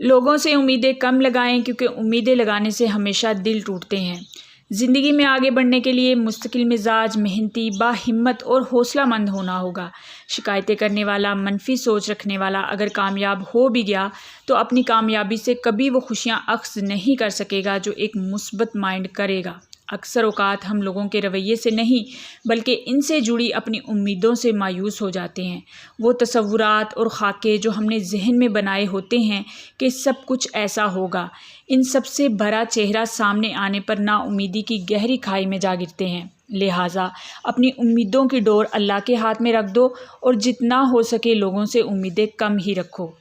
लोगों से उम्मीदें कम लगाएं क्योंकि उम्मीदें लगाने से हमेशा दिल टूटते हैं। ज़िंदगी में आगे बढ़ने के लिए मुस्तकिल मिजाज, मेहनती, बाहिम्मत और हौसलामंद होना होगा। शिकायतें करने वाला, मनफी सोच रखने वाला अगर कामयाब हो भी गया तो अपनी कामयाबी से कभी वो खुशियाँ अख्ज़ नहीं कर सकेगा जो एक मुस्बत माइंड करेगा। अक्सर औक़ात हम लोगों के रवैये से नहीं बल्कि इनसे जुड़ी अपनी उम्मीदों से मायूस हो जाते हैं। वो तसव्वुरात और ख़ाके जो हमने ज़हन में बनाए होते हैं कि सब कुछ ऐसा होगा, इन सब से भरा चेहरा सामने आने पर नाउम्मीदी की गहरी खाई में जा गिरते हैं। लिहाजा अपनी उम्मीदों की डोर अल्लाह के हाथ में रख दो और जितना हो सके लोगों से उम्मीदें कम ही रखो।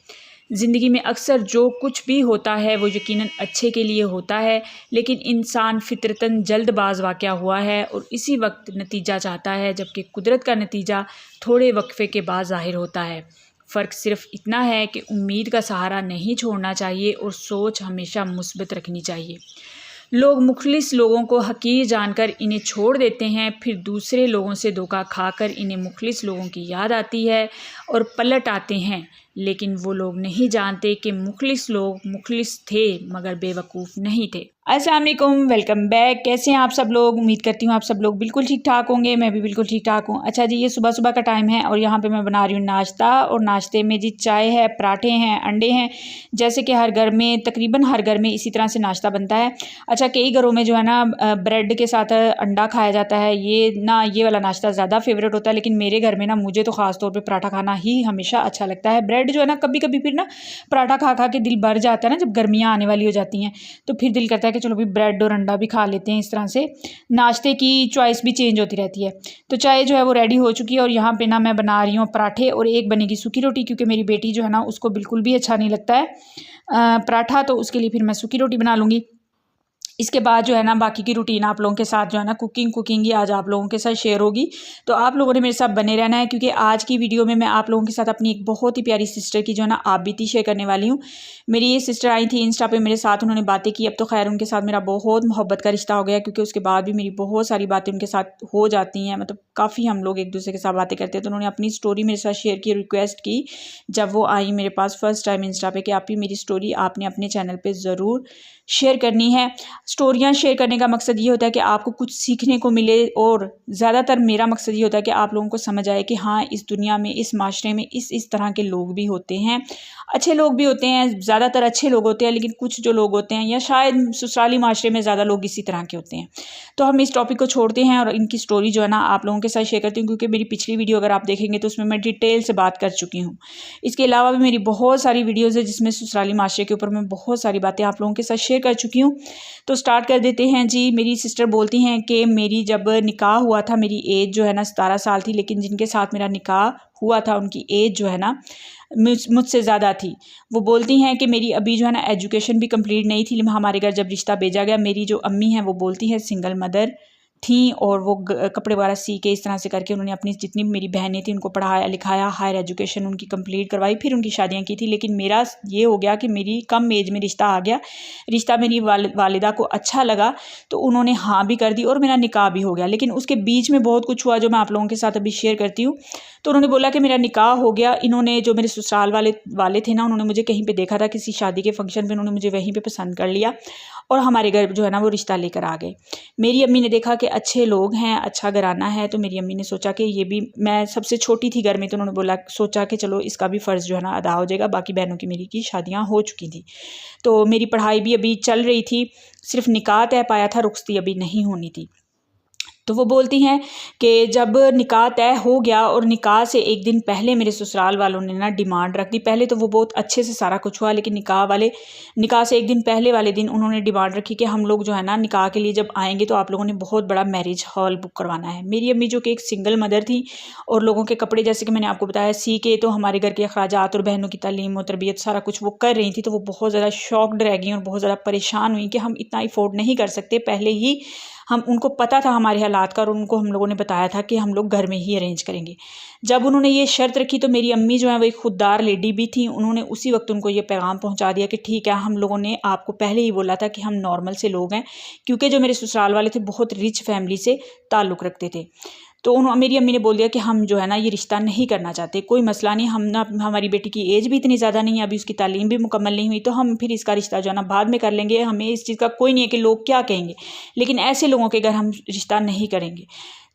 ज़िंदगी में अक्सर जो कुछ भी होता है वो यकीनन अच्छे के लिए होता है, लेकिन इंसान फितरतन जल्दबाज़ वाक़या हुआ है और इसी वक्त नतीजा चाहता है, जबकि कुदरत का नतीजा थोड़े वक्फ़े के बाद ज़ाहिर होता है। फ़र्क सिर्फ इतना है कि उम्मीद का सहारा नहीं छोड़ना चाहिए और सोच हमेशा मुस्बत रखनी चाहिए। लोग मुखलिस लोगों को हकीर जानकर इन्हें छोड़ देते हैं, फिर दूसरे लोगों से धोखा खाकर इन्हें मुखलिस लोगों की याद आती है और पलट आते हैं, लेकिन वो लोग नहीं जानते कि मुखलिस लोग मुखलिस थे मगर बेवकूफ़ नहीं थे। अस्सलाम वालेकुम, वेलकम बैक। कैसे हैं आप सब लोग? उम्मीद करती हूँ आप सब लोग बिल्कुल ठीक ठाक होंगे। मैं भी बिल्कुल ठीक ठाक हूँ। अच्छा जी, ये सुबह सुबह का टाइम है और यहाँ पे मैं बना रही हूँ नाश्ता, और नाश्ते में जी चाय है, पराठे हैं, अंडे हैं, जैसे कि हर घर में, तकरीबन हर घर में इसी तरह से नाश्ता बनता है। अच्छा, कई घरों में जो है ना ब्रेड के साथ अंडा खाया जाता है। ये वाला नाश्ता ज़्यादा फेवरेट होता है, लेकिन मेरे घर में ना मुझे तो ख़ास तौर पर पराठा खाना ही हमेशा अच्छा लगता है। ब्रेड जो है ना कभी कभी फिर ना पराठा खा खा के दिल भर जाता है ना, जब गर्मियाँ आने वाली हो जाती हैं तो फिर दिल करता है कि चलो भी ब्रेड और अंडा भी खा लेते हैं। इस तरह से नाश्ते की चॉइस भी चेंज होती रहती है। तो चाय जो है वो रेडी हो चुकी है और यहाँ पे ना मैं बना रही हूँ पराठे, और एक बनेगी सूखी रोटी, क्योंकि मेरी बेटी जो है ना उसको बिल्कुल भी अच्छा नहीं लगता है पराठा, तो उसके लिए फिर मैं सूखी रोटी बना लूँगी। इसके बाद जो है ना बाकी की रूटीन आप लोगों के साथ जो है ना कुकिंग ही आज आप लोगों के साथ शेयर होगी। तो आप लोगों ने मेरे साथ बने रहना है, क्योंकि आज की वीडियो में मैं आप लोगों के साथ अपनी एक बहुत ही प्यारी सिस्टर की जो है ना आप बीती शेयर करने वाली हूँ। मेरी ये सिस्टर आई थी इंस्टा पे मेरे साथ, उन्होंने बातें की। अब तो खैर उनके साथ मेरा बहुत मोहब्बत का रिश्ता हो गया, क्योंकि उसके बाद भी मेरी बहुत सारी बातें उनके साथ हो जाती हैं, मतलब काफ़ी हम लोग एक दूसरे के साथ बातें करते हैं। तो उन्होंने अपनी स्टोरी मेरे साथ शेयर की, रिक्वेस्ट की जब वो आई मेरे पास फर्स्ट टाइम इंस्टा पे, कि आप ही मेरी स्टोरी आपने अपने चैनल पे ज़रूर शेयर करनी है। स्टोरियाँ शेयर करने का मकसद ये होता है कि आपको कुछ सीखने को मिले, और ज़्यादातर मेरा मकसद ये होता है कि आप लोगों को समझ आए कि हाँ, इस दुनिया में, इस माशरे में इस तरह के लोग भी होते हैं। अच्छे लोग भी होते हैं, ज़्यादातर अच्छे लोग होते हैं, लेकिन कुछ जो लोग होते हैं, या शायद ससुराली माशरे में ज़्यादा लोग इसी तरह के होते हैं। तो हम इस टॉपिक को छोड़ते हैं और इनकी स्टोरी जो है ना आप लोगों के साथ शेयर करती हूँ, क्योंकि मेरी पिछली वीडियो अगर आप देखेंगे तो उसमें मैं डिटेल से बात कर चुकी हूँ। इसके अलावा भी मेरी बहुत सारी वीडियोज़ है जिसमें ससुराली माशरे के ऊपर मैं बहुत सारी बातें आप लोगों के साथ शेयर कर चुकी हूँ। तो स्टार्ट कर देते हैं जी। मेरी सिस्टर बोलती हैं कि मेरी जब निकाह हुआ था, मेरी एज जो है ना 17 साल थी, लेकिन जिनके साथ मेरा निकाह हुआ था उनकी एज जो है ना मुझसे ज़्यादा थी। वो बोलती हैं कि मेरी अभी जो है ना एजुकेशन भी कंप्लीट नहीं थी। हमारे घर जब रिश्ता भेजा गया, मेरी जो अम्मी हैं वो बोलती हैं सिंगल मदर थी, और वो कपड़े वगैरह सी के इस तरह से करके उन्होंने अपनी जितनी मेरी बहनें थी उनको पढ़ाया लिखाया, हायर एजुकेशन उनकी कंप्लीट करवाई, फिर उनकी शादियां की थी। लेकिन मेरा ये हो गया कि मेरी कम एज में रिश्ता आ गया। रिश्ता मेरी वालिदा को अच्छा लगा तो उन्होंने हाँ भी कर दी और मेरा निकाह भी हो गया। लेकिन उसके बीच में बहुत कुछ हुआ जो मैं आप लोगों के साथ अभी शेयर करती हूँ। तो उन्होंने बोला कि मेरा निकाह हो गया। इन्होंने जो मेरे ससुराल वाले थे ना, उन्होंने मुझे कहीं पे देखा था, किसी शादी के फंक्शन पे, उन्होंने मुझे वहीं पे पसंद कर लिया और हमारे घर जो है ना वो रिश्ता लेकर आ गए। मेरी अम्मी ने देखा कि अच्छे लोग हैं, अच्छा घराना है, तो मेरी अम्मी ने सोचा कि ये भी, मैं सबसे छोटी थी घर में, तो उन्होंने सोचा कि चलो इसका भी फ़र्ज़ जो है ना अदा हो जाएगा। बाकी बहनों की मेरी की शादियाँ हो चुकी थी, तो मेरी पढ़ाई भी अभी चल रही थी, सिर्फ निकाह तय पाया था, रुखसती अभी नहीं होनी थी। तो वो बोलती हैं कि जब निकाह तय हो गया और निकाह से एक दिन पहले मेरे ससुराल वालों ने ना डिमांड रख दी। पहले तो वो बहुत अच्छे से सारा कुछ हुआ, लेकिन निकाह से एक दिन पहले वाले दिन उन्होंने डिमांड रखी कि हम लोग जो है ना निकाह के लिए जब आएंगे तो आप लोगों ने बहुत बड़ा मैरिज हॉल बुक करवाना है। मेरी अम्मी जो कि एक सिंगल मदर थी और लोगों के कपड़े, जैसे कि मैंने आपको बताया, सी के, तो हमारे घर के अखराजात और बहनों की तालीम और तरबियत सारा कुछ वो कर रही थी, तो वो बहुत ज़्यादा शॉक्ड रह गई और बहुत ज़्यादा परेशान हुई कि हम इतना अफोर्ड नहीं कर सकते। पहले ही हम, उनको पता था हमारे हालात का और उनको हम लोगों ने बताया था कि हम लोग घर में ही अरेंज करेंगे। जब उन्होंने ये शर्त रखी तो मेरी अम्मी जो है वो एक खुददार लेडी भी थी, उन्होंने उसी वक्त उनको ये पैगाम पहुंचा दिया कि ठीक है, हम लोगों ने आपको पहले ही बोला था कि हम नॉर्मल से लोग हैं, क्योंकि जो मेरे ससुराल वाले थे बहुत रिच फैमिली से ताल्लुक़ रखते थे। तो मेरी अम्मी ने बोल दिया कि हम जो है ना ये रिश्ता नहीं करना चाहते, कोई मसला नहीं, हम ना, हमारी बेटी की एज भी इतनी ज़्यादा नहीं है, अभी उसकी तालीम भी मुकम्मल नहीं हुई, तो हम फिर इसका रिश्ता जो है ना बाद में कर लेंगे, हमें इस चीज़ का कोई नहीं है कि लोग क्या कहेंगे, लेकिन ऐसे लोगों के घर हम रिश्ता नहीं करेंगे।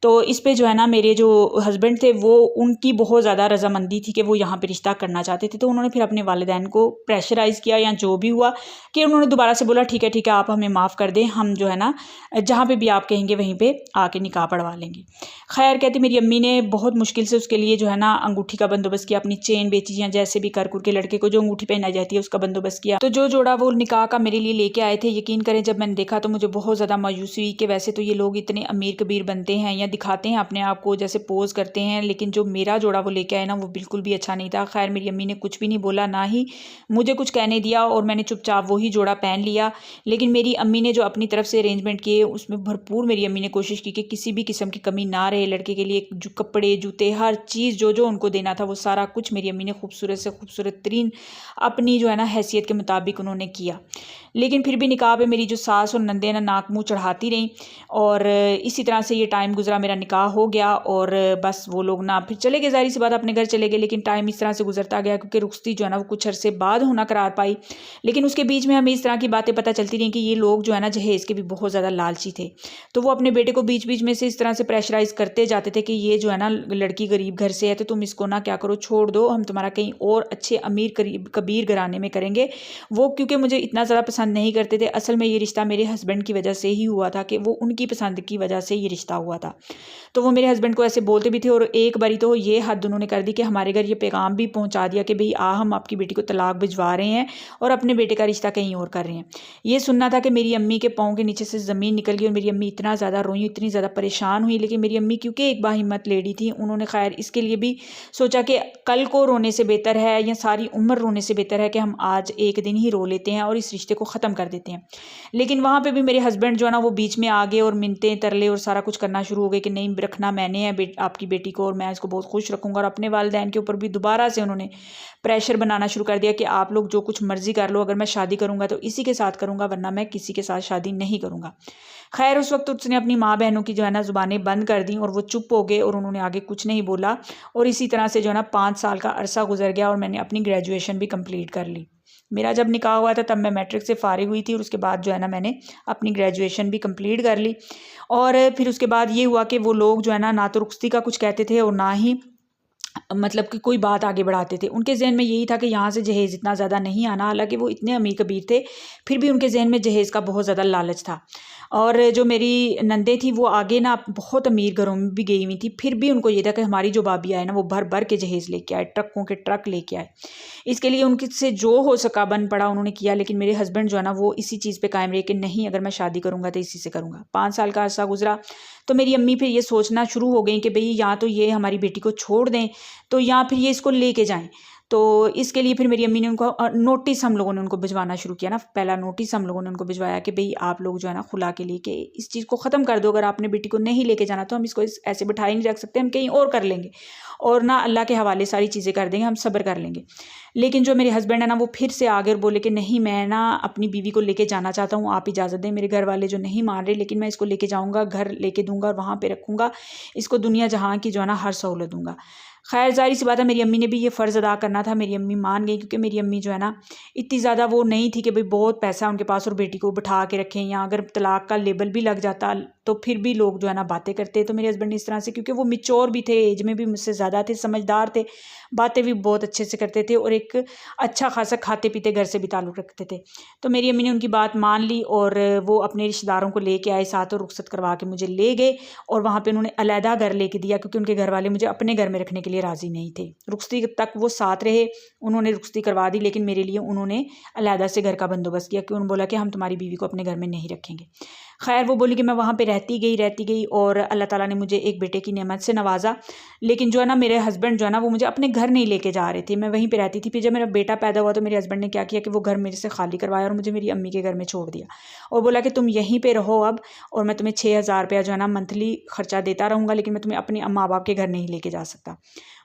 तो इस पे जो है ना मेरे जो हस्बैंड थे वो, उनकी बहुत ज़्यादा रज़ामंदी थी कि वो यहाँ पे रिश्ता करना चाहते थे। तो उन्होंने फिर अपने वालिदैन को प्रेशराइज़ किया या जो भी हुआ, कि उन्होंने दोबारा से बोला ठीक है आप हमें माफ़ कर दें, हम जो है ना जहाँ पे भी आप कहेंगे वहीं पे आके निकाह पढ़वा लेंगे। खैर कहती मेरी अम्मी ने बहुत मुश्किल से उसके लिए जो है ना अंगूठी का बंदोबस्त किया, अपनी चेन बेची या जैसे भी कर के लड़के को जो अंगूठी पहनाई जाती है उसका बंदोबस्त किया। तो जो जोड़ा वो निकाह का मेरे लिए लेके आए थे, यकीन करें जब मैंने देखा तो मुझे बहुत ज़्यादा मायूसी हुई कि वैसे तो ये लोग इतने अमीर कबीर बनते हैं या दिखाते हैं अपने आप को, जैसे पोज करते हैं, लेकिन जो मेरा जोड़ा वो लेके आए ना वो बिल्कुल भी अच्छा नहीं था। खैर मेरी अम्मी ने कुछ भी नहीं बोला, ना ही मुझे कुछ कहने दिया, और मैंने चुपचाप वही जोड़ा पहन लिया। लेकिन मेरी अम्मी ने जो अपनी तरफ से अरेंजमेंट किए उसमें भरपूर मेरी अम्मी ने कोशिश की कि किसी भी किस्म की कमी ना रहे, लड़के के लिए जो कपड़े जूते हर चीज़ जो जो उनको देना था वो सारा कुछ मेरी अम्मी ने खूबसूरत से खूबसूरत तरीन अपनी जो है ना हैसियत के मुताबिक उन्होंने किया। लेकिन फिर भी निकाह पे मेरी जो सास और नंदे ना नाक मुँह चढ़ाती रहीं, और इसी तरह से ये टाइम गुजरा, मेरा निकाह हो गया और बस वो लोग ना फिर चले गए, ज़ाहिर सी बात अपने घर चले गए। लेकिन टाइम इस तरह से गुजरता गया क्योंकि रुखसती जो है ना वो कुछ अरसे बाद होना करार पाई। लेकिन उसके बीच में हमें इस तरह की बातें पता चलती रहीं कि ये लोग जो है ना जहेज़ के भी बहुत ज़्यादा लालची थे। तो वो अपने बेटे को बीच बीच में से इस तरह से प्रेशराइज़ करते जाते थे कि ये जो है ना लड़की गरीब घर से है तो तुम इसको ना क्या करो, छोड़ दो, हम तुम्हारा कहीं और अच्छे अमीर कबीर घराने में करेंगे। वो क्योंकि मुझे इतना ज़्यादा पसंद नहीं करते थे, असल में ये रिश्ता मेरे हस्बैंड की वजह से ही हुआ था, कि वो उनकी पसंद की वजह से ये रिश्ता हुआ था। तो वो मेरे हस्बैंड को ऐसे बोलते भी थे, और एक बारी तो ये हद उन्होंने कर दी कि हमारे घर ये पैगाम भी पहुंचा दिया कि भाई हम आपकी बेटी को तलाक भिजवा रहे हैं और अपने बेटे का रिश्ता कहीं और कर रहे हैं। ये सुनना था कि मेरी अम्मी के पाँव के नीचे से ज़मीन निकल गई, और मेरी अम्मी इतना ज़्यादा रोई, इतनी ज़्यादा परेशान हुई। लेकिन मेरी अम्मी क्योंकि एक बाहिम्मत लेडी थी, उन्होंने खैर इसके लिए भी सोचा कि कल को रोने से बेहतर है या सारी उम्र रोने से बेहतर है कि हम आज एक दिन ही रो लेते हैं और इस रिश्ते को ख़त्म कर देते हैं। लेकिन वहाँ पे भी मेरे हस्बैंड जो है ना वो बीच में आ गए और मिन्नतें तरले और सारा कुछ करना शुरू हो गए कि नहीं, रखना मैंने है आपकी बेटी को, और मैं इसको बहुत खुश रखूँगा। और अपने वालिदैन के ऊपर भी दोबारा से उन्होंने प्रेशर बनाना शुरू कर दिया कि आप लोग जो कुछ मर्जी कर लो, अगर मैं शादी करूँगा तो इसी के साथ करूँगा, वरना मैं किसी के साथ शादी नहीं करूँगा। खैर उस वक्त उसने अपनी माँ बहनों की जो है ना ज़ुबानें बंद कर दी और वो चुप हो गए और उन्होंने आगे कुछ नहीं बोला। और इसी तरह से जो है ना 5 साल का अरसा गुजर गया और मैंने अपनी ग्रेजुएशन भी कंप्लीट कर ली। मेरा जब निकाह हुआ था तब मैं मैट्रिक से फ़ारिग हुई थी, और उसके बाद जो है ना मैंने अपनी ग्रेजुएशन भी कंप्लीट कर ली। और फिर उसके बाद ये हुआ कि वो लोग जो है ना तो रुखसती का कुछ कहते थे और ना ही मतलब कि कोई बात आगे बढ़ाते थे। उनके ज़हन में यही था कि यहाँ से जहेज़ इतना ज़्यादा नहीं आना, हालांकि वो इतने अमीर कबीर थे, फिर भी उनके ज़हन में जहेज़ का बहुत ज़्यादा लालच था। और जो मेरी नंदे थी वो आगे ना बहुत अमीर घरों में भी गई हुई थी, फिर भी उनको ये था कि हमारी जो भाभी आए ना वो भर भर के जहेज़ लेके आए, ट्रकों के ट्रक लेके आए। इसके लिए उनके से जो हो सका बन पड़ा उन्होंने किया। लेकिन मेरे हस्बैंड जो है ना वो इसी चीज़ पे कायम रहे कि नहीं, अगर मैं शादी करूँगा तो इसी से करूँगा। 5 साल का अरसा गुजरा तो मेरी अम्मी फिर ये सोचना शुरू हो गई कि भई या तो ये हमारी बेटी को छोड़ दें, तो या फिर ये इसको लेके जाएँ। तो इसके लिए फिर मेरी अम्मी ने उनको नोटिस हम लोगों ने उनको भिजवाना शुरू किया ना। पहला नोटिस हम लोगों ने उनको भिजवाया कि भई आप लोग जो है ना खुला के लिए कि इस चीज़ को ख़त्म कर दो, अगर आपने बेटी को नहीं लेके जाना तो हम इसको ऐसे बिठाए नहीं रख सकते, हम कहीं और कर लेंगे और ना अल्लाह के हवाले सारी चीज़ें कर देंगे, हम सब्र कर लेंगे। लेकिन जो मेरे हस्बैंड है ना वो फिर से आगे और बोले कि नहीं, मैं ना अपनी बीवी को लेके जाना चाहता हूँ, आप इजाज़त दें। मेरे घर वाले जो नहीं मान रहे, लेकिन मैं इसको लेके जाऊँगा, घर लेके दूँगा और वहाँ पे रखूँगा, इसको दुनिया जहाँ की जो है ना हर सहूलत दूँगा। खैर ज़ाहिर सी बात है मेरी अम्मी ने भी ये फ़र्ज़ अदा करना था, मेरी अम्मी मान गई, क्योंकि मेरी अम्मी जो है ना इतनी ज़्यादा वो नहीं थी कि भाई बहुत पैसा उनके पास और बेटी को बिठा के रखें, या अगर तलाक का लेबल भी लग जाता तो फिर भी लोग जो है ना बातें करते। तो मेरे हस्बैंड ने इस तरह से, क्योंकि वो मैच्योर भी थे, एज में भी मुझसे ज़्यादा थे, समझदार थे, बातें भी बहुत अच्छे से करते थे और एक अच्छा खासा खाते पीते घर से भी ताल्लुक़ रखते थे। तो मेरी अम्मी ने उनकी बात मान ली और वो अपने रिश्तेदारों को लेके आए साथ और रुखसत करवा के मुझे ले गए, और वहाँ पे उन्होंने अलहदा घर लेके दिया, क्योंकि उनके घर वाले मुझे अपने घर में रखने के लिए राज़ी नहीं थे। रुखसती तक वो साथ रहे, उन्होंने रुखसती करवा दी, लेकिन मेरे लिए उन्होंने अलहदा से घर का बंदोबस्त किया, कि उन्होंने बोला कि हम तुम्हारी बीवी को अपने घर में नहीं रखेंगे। खैर वो बोली कि मैं वहाँ पे रहती गई और अल्लाह ताला ने मुझे एक बेटे की नेमत से नवाजा। लेकिन जो है ना मेरे हस्बैंड जो है ना वो मुझे अपने घर नहीं लेके जा रहे थे, मैं वहीं पे रहती थी। फिर जब मेरा बेटा पैदा हुआ तो मेरे हस्बैंड ने क्या किया कि वो घर मेरे से खाली करवाया और मुझे मेरी अम्मी के घर में छोड़ दिया, और बोला कि तुम यहीं पर रहो अब, और मैं तुम्हें 6,000 रुपया जो है ना मंथली ख़र्चा देता रहूँगा, लेकिन मैं तुम्हें अपने माँ बाप के घर नहीं लेके जा सकता।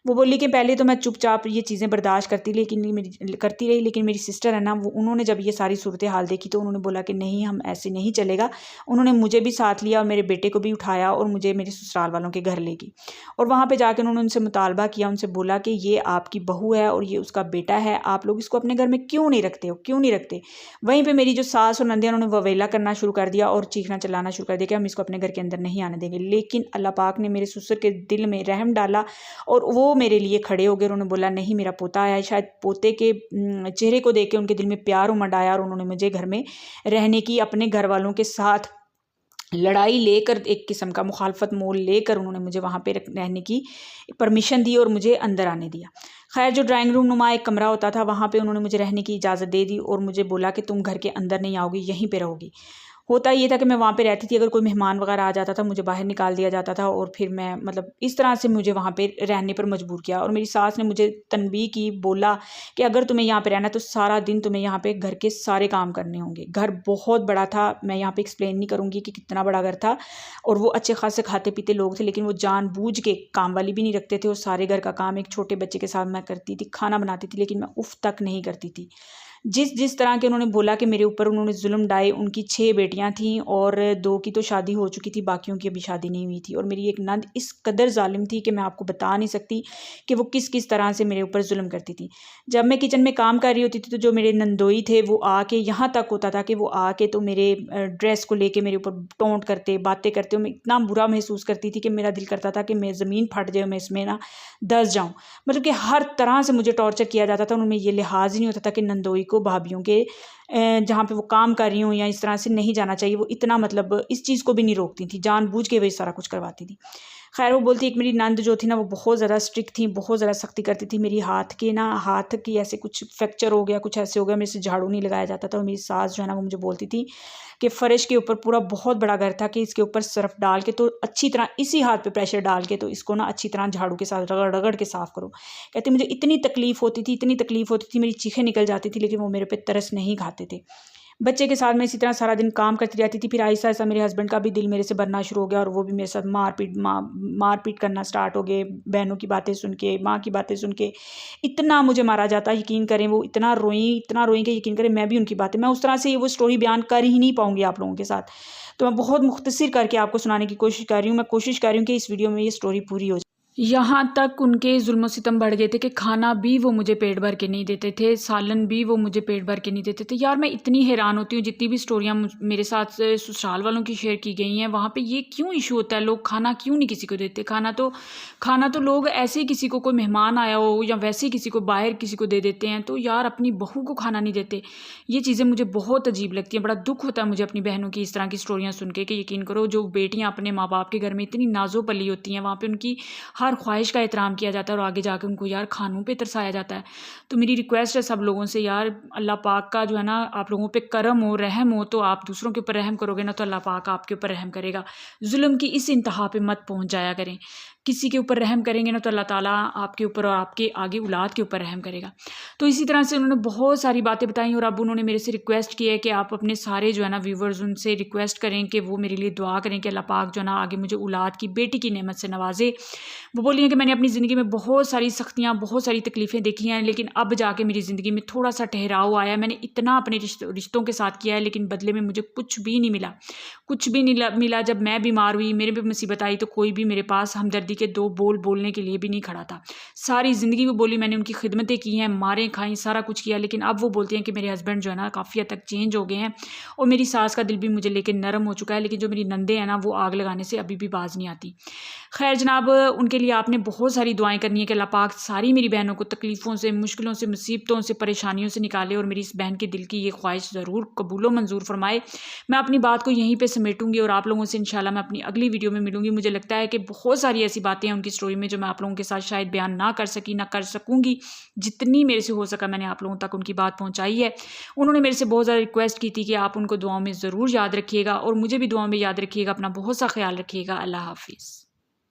वो बोली कि पहले तो मैं चुपचाप ये चीज़ें बर्दाश्त करती रही, लेकिन मेरी सिस्टर है ना, वो उन्होंने जब ये सारी सूरत हाल देखी तो उन्होंने बोला कि नहीं, हम ऐसे नहीं चलेगा। उन्होंने मुझे भी साथ लिया और मेरे बेटे को भी उठाया और मुझे मेरे ससुराल वालों के घर ले गई। और वहाँ पे जाकर उन्होंने उनसे मुतालबा किया, उनसे बोला कि ये आपकी बहू है और ये उसका बेटा है, आप लोग इसको अपने घर में क्यों नहीं रखते हो, क्यों नहीं रखते। वहीं पर मेरी जो सास और नंदियाँ, उन्होंने ववेला करना शुरू कर दिया और चीखना चिल्लाना शुरू कर दिया कि हम इसको अपने घर के अंदर नहीं आने देंगे। लेकिन अल्लाह पाक ने मेरे ससुर के दिल में रहम डाला और वो मेरे लिए खड़े हो गए। उन्होंने बोला नहीं, मेरा पोता आया है, शायद पोते के चेहरे को देख के उनके दिल में प्यार उमड़ आया और उन्होंने मुझे घर में रहने की, अपने घर वालों के साथ लड़ाई लेकर, एक किस्म का मुखालफत मोल लेकर उन्होंने मुझे वहाँ पे रहने की परमिशन दी और मुझे अंदर आने दिया। खैर, जो ड्राइंग रूम नुमा एक कमरा होता था, वहाँ पे उन्होंने मुझे रहने की इजाज़त दे दी और मुझे बोला कि तुम घर के अंदर नहीं आओगी, यहीं पे रहोगी। होता ये था कि मैं वहाँ पे रहती थी, अगर कोई मेहमान वगैरह आ जाता था, मुझे बाहर निकाल दिया जाता था और फिर मैं इस तरह से मुझे वहाँ पे रहने पर मजबूर किया। और मेरी सास ने मुझे तनबीह की, बोला कि अगर तुम्हें यहाँ पे रहना है तो सारा दिन तुम्हें यहाँ पे घर के सारे काम करने होंगे। घर बहुत बड़ा था, मैं यहाँ पे एक्सप्लेन नहीं करूँगी कि कितना बड़ा घर था। और वो अच्छे खासे खाते पीते लोग थे, लेकिन वो जानबूझ के काम वाली भी नहीं रखते थे और सारे घर का काम एक छोटे बच्चे के साथ मैं करती थी। खाना बनाती थी, लेकिन मैं उफ तक नहीं करती थी। जिस तरह के उन्होंने बोला कि मेरे ऊपर उन्होंने जुल्म ढाए। उनकी 6 बेटियां थीं और 2 की तो शादी हो चुकी थी, बाकियों की अभी शादी नहीं हुई थी। और मेरी एक नंद इस कदर जालिम थी कि मैं आपको बता नहीं सकती कि वो किस किस तरह से मेरे ऊपर जुल्म करती थी। जब मैं किचन में काम कर रही होती थी तो जो मेरे नंदोई थे वो आके, यहाँ तक होता था कि वो आके तो मेरे ड्रेस को लेके मेरे ऊपर टोंट करते, बातें करते। मैं इतना बुरा महसूस करती थी कि मेरा दिल करता था कि मैं ज़मीन फट जाए, मैं इसमें ना दस जाऊँ। मतलब कि हर तरह से मुझे टॉर्चर किया जाता था। उनमें ये लिहाज ही नहीं होता था कि नंदोई को भाभीयों के जहाँ पे वो काम कर रही हूँ या इस तरह से नहीं जाना चाहिए। वो इतना इस चीज़ को भी नहीं रोकती थी, जानबूझ के वही सारा कुछ करवाती थी। खैर, वो बोलती, एक मेरी नंद जो थी ना, वो बहुत ज़्यादा स्ट्रिक्ट थी, बहुत ज़्यादा सख्ती करती थी। मेरी हाथ की ऐसे कुछ फ्रैक्चर हो गया, कुछ ऐसे हो गया, मेरे से झाड़ू नहीं लगाया जाता था। और मेरी सास जो है ना, वो मुझे बोलती थी कि फ़र्श के ऊपर, पूरा बहुत बड़ा घर था, कि इसके ऊपर सर्फ़ डाल के तो अच्छी तरह, इसी हाथ पे प्रेशर डाल के तो इसको ना अच्छी तरह झाड़ू के साथ रगड़ रगड़ के साफ़ करो। कहती, मुझे इतनी तकलीफ़ होती थी, इतनी तकलीफ़ होती थी, मेरी चीखें निकल जाती थी, लेकिन वो मेरे पे तरस नहीं खाते थे। बच्चे के साथ मैं इसी तरह सारा दिन काम करती रहती थी। फिर आहिस्ता-आहिस्ता मेरे हस्बैंड का भी दिल मेरे से बनना शुरू हो गया और वो भी मेरे साथ मारपीट करना स्टार्ट हो गए। बहनों की बातें सुन के, माँ की बातें सुन के इतना मुझे मारा जाता, यकीन करें, वो इतना रोईं कि यकीन करें मैं भी उनकी बातें, मैं उस तरह से वो स्टोरी बयान कर ही नहीं पाऊँगी आप लोगों के साथ। तो मैं बहुत मुख्तसर करके आपको सुनाने की कोशिश कर रही हूँ। मैं कोशिश कर रही हूँ कि इस वीडियो में ये स्टोरी पूरी हो जाए। यहाँ तक उनके जुल्म सितम बढ़ गए थे कि खाना भी वो मुझे पेट भर के नहीं देते थे, सालन भी वो मुझे पेट भर के नहीं देते थे। यार, मैं इतनी हैरान होती हूँ, जितनी भी स्टोरियाँ मेरे साथ ससुराल वालों की शेयर की गई हैं, वहाँ पे ये क्यों इशू होता है, लोग खाना क्यों नहीं किसी को देते। खाना तो लोग ऐसे ही, किसी को कोई मेहमान आया हो या वैसे ही किसी को बाहर किसी को दे देते हैं। तो यार, अपनी बहू को खाना नहीं देते, ये चीज़ें मुझे बहुत अजीब लगती हैं। बड़ा दुख होता है मुझे अपनी बहनों की इस तरह की स्टोरियाँ सुन के, कि यकीन करो, जो बेटियाँ अपने माँ बाप के घर में इतनी नाजो पली होती हैं, वहाँ पर उनकी हर ख्वाहिश का एहतराम किया जाता है और आगे जाकर उनको यार खानों पे तरसाया जाता है। तो मेरी रिक्वेस्ट है सब लोगों से, यार, अल्लाह पाक का जो है ना, आप लोगों पे करम हो, रहम हो, तो आप दूसरों के ऊपर रहम करोगे ना, तो अल्लाह पाक आपके ऊपर रहम करेगा। जुल्म की इस इंतहा पे मत पहुंच जाया करें। किसी के ऊपर रहम करेंगे ना, तो अल्लाह ताला आपके ऊपर और आपके आगे औलाद के ऊपर रहम करेगा। तो इसी तरह से उन्होंने बहुत सारी बातें बताई और अब उन्होंने मेरे से रिक्वेस्ट की है कि आप अपने सारे जो है ना व्यूवर्स, उनसे रिक्वेस्ट करें कि वो मेरे लिए दुआ करें कि अल्लाह पाक जो है ना आगे मुझे औलाद की, बेटी की नेमत से नवाजे। वो बोली हैं कि मैंने अपनी ज़िंदगी में बहुत सारी सख्तियाँ, बहुत सारी तकलीफ़ें देखी हैं, लेकिन अब जाके मेरी ज़िंदगी में थोड़ा सा ठहराव आया। मैंने इतना अपने रिश्तों के साथ किया है, लेकिन बदले में मुझे कुछ भी नहीं मिला, कुछ भी नहीं मिला। जब मैं बीमार हुई, मेरे पे मुसीबत आई, तो कोई भी मेरे पास हमदर्दी के 2 बोल बोलने के लिए भी नहीं खड़ा था। सारी ज़िंदगी वो बोली, मैंने उनकी खिदमतें की हैं, मारें खाई, सारा कुछ किया, लेकिन अब वो बोलती हैं कि मेरे हस्बैंड जो है ना काफ़ी हद तक चेंज हो गए हैं और मेरी सास का दिल भी मुझे लेकर नरम हो चुका है, लेकिन जो मेरी नंदे हैं ना, वो आग लगाने से अभी भी बाज नहीं आती। खैर जनाब, उनके लिए आपने बहुत सारी दुआएं करनी है कि अल्लाह पाक सारी मेरी बहनों को तकलीफ़ों से, मुश्किलों से, मुसीबतों से, परेशानियों से निकाले और मेरी इस बहन के दिल की ये ख्वाहिश ज़रूर कबूल मंजूर फरमाए। मैं अपनी बात को यहीं पे समेटूंगी और आप लोगों से इंशाल्लाह मैं अपनी अगली वीडियो में मिलूंगी। मुझे लगता है कि बहुत सारी ऐसी बातें हैं उनकी स्टोरी में जो मैं आप लोगों के साथ शायद बयान ना कर सकी, ना कर सकूँगी। जितनी मेरे से हो सका मैंने आप लोगों तक उनकी बात पहुँचाई है। उन्होंने मेरे से बहुत ज़्यादा रिक्वेस्ट की थी कि आप उनको दुआओं में ज़रूर याद रखिएगा और मुझे भी दुआओं में याद रखिएगा। अपना बहुत सा ख्याल रखिएगा। अल्लाह हाफिज़।